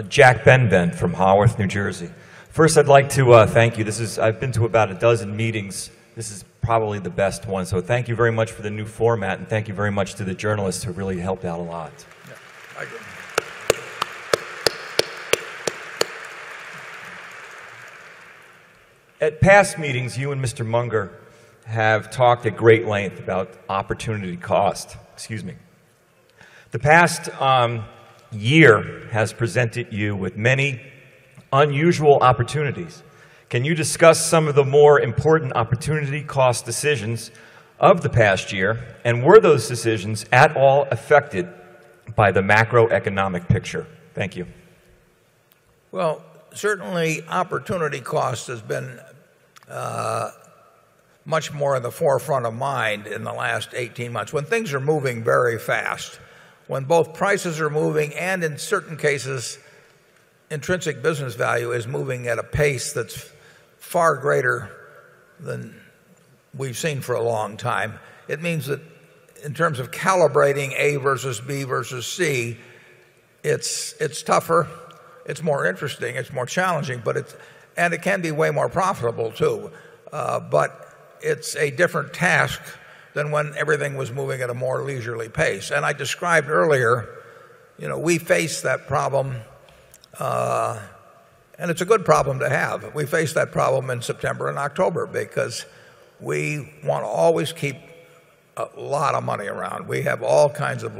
Jack Benben from Haworth, New Jersey. First, I'd like to thank you. I've been to about a dozen meetings. This is probably the best one, so thank you very much for the new format, and thank you very much to the journalists who really helped out a lot. Yeah, I agree. At past meetings, you and Mr. Munger have talked at great length about opportunity cost. Excuse me. The past year has presented you with many unusual opportunities. Can you discuss some of the more important opportunity cost decisions of the past year, and were those decisions at all affected by the macroeconomic picture? Thank you. Well, certainly opportunity cost has been much more in the forefront of mind in the last 18 months when things are moving very fast, when both prices are moving and in certain cases intrinsic business value is moving at a pace that's far greater than we've seen for a long time. It means that in terms of calibrating A versus B versus C, it's tougher, it's more interesting, it's more challenging, and it can be way more profitable too. But it's a different task than when everything was moving at a more leisurely pace. And I described earlier, we face that problem, and it's a good problem to have. We face that problem in September and October because we want to always keep a lot of money around. We have all kinds of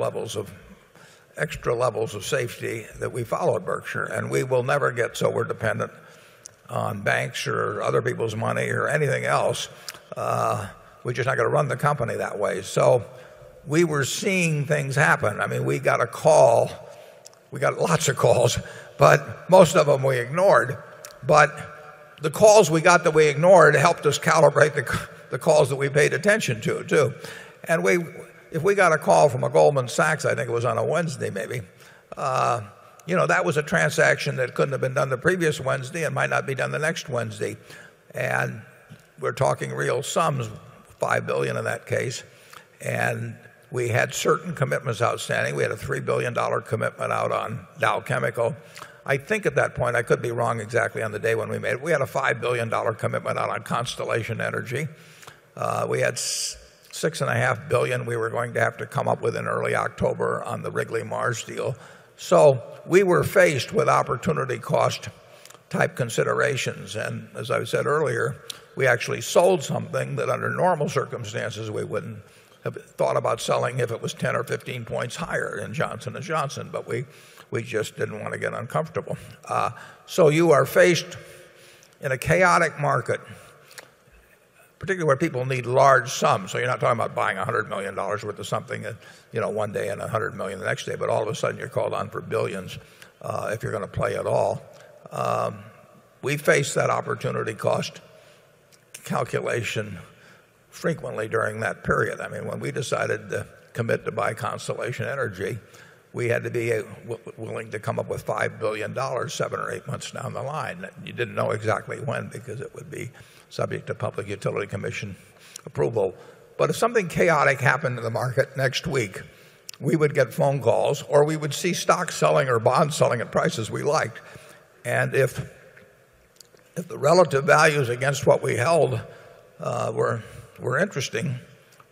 extra levels of safety that we follow at Berkshire, and we will never get so we're dependent on banks or other people's money or anything else. We're just not going to run the company that way. So we were seeing things happen. I mean, we got a call. We got lots of calls, but most of them we ignored. But the calls we got that we ignored helped us calibrate the calls that we paid attention to, too. And if we got a call from a Goldman Sachs, I think it was on a Wednesday maybe, that was a transaction that couldn't have been done the previous Wednesday and might not be done the next Wednesday. And we're talking real sums, $5 billion in that case. And we had certain commitments outstanding. We had a $3 billion commitment out on Dow Chemical. I think at that point, I could be wrong exactly on the day when we made it, we had a $5 billion commitment out on Constellation Energy. We had $6.5 billion we were going to have to come up with in early October on the Wrigley Mars deal. So we were faced with opportunity cost type considerations. And as I said earlier, we actually sold something that under normal circumstances we wouldn't have thought about selling if it was 10 or 15 points higher in Johnson & Johnson, but we just didn't want to get uncomfortable. So you are faced in a chaotic market, particularly where people need large sums. So you're not talking about buying $100 million worth of something one day and $100 million the next day, but all of a sudden you're called on for billions if you're going to play at all. We face that opportunity cost calculation frequently during that period. I mean, when we decided to commit to buy Constellation Energy, we had to be willing to come up with $5 billion 7 or 8 months down the line. You didn't know exactly when because it would be subject to Public Utility Commission approval. But if something chaotic happened in the market next week, we would get phone calls or we would see stocks selling or bonds selling at prices we liked. And if the relative values against what we held were interesting,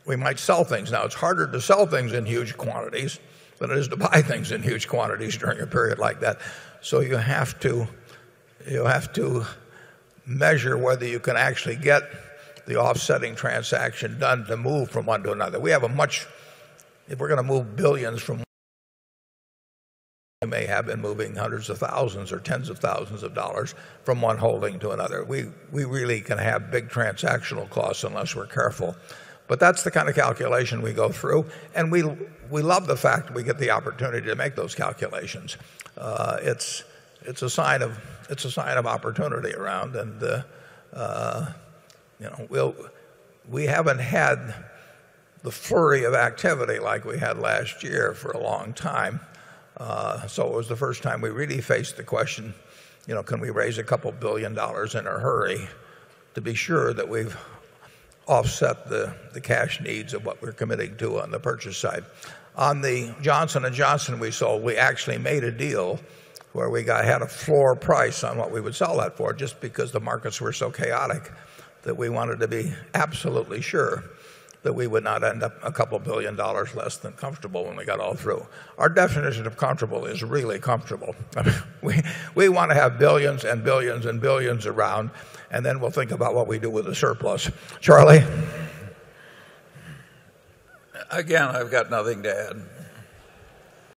we might sell things. Now, it's harder to sell things in huge quantities than it is to buy things in huge quantities during a period like that. So you have to measure whether you can actually get the offsetting transaction done to move from one to another. We have if we're going to move billions from one, we may have been moving hundreds of thousands or tens of thousands of dollars from one holding to another. We really can have big transactional costs unless we're careful. But that's the kind of calculation we go through, and we love the fact we get the opportunity to make those calculations. It's a sign of opportunity around, and we haven't had the flurry of activity like we had last year for a long time. So it was the first time we really faced the question, can we raise a couple $1 billion in a hurry to be sure that we've offset the cash needs of what we're committing to on the purchase side. On the Johnson & Johnson we sold, we actually made a deal where we had a floor price on what we would sell that for, just because the markets were so chaotic that we wanted to be absolutely sure that we would not end up a couple $1 billion less than comfortable when we got all through. Our definition of comfortable is really comfortable. I mean, we want to have billions and billions and billions around, and then we'll think about what we do with the surplus. Charlie? Again, I've got nothing to add.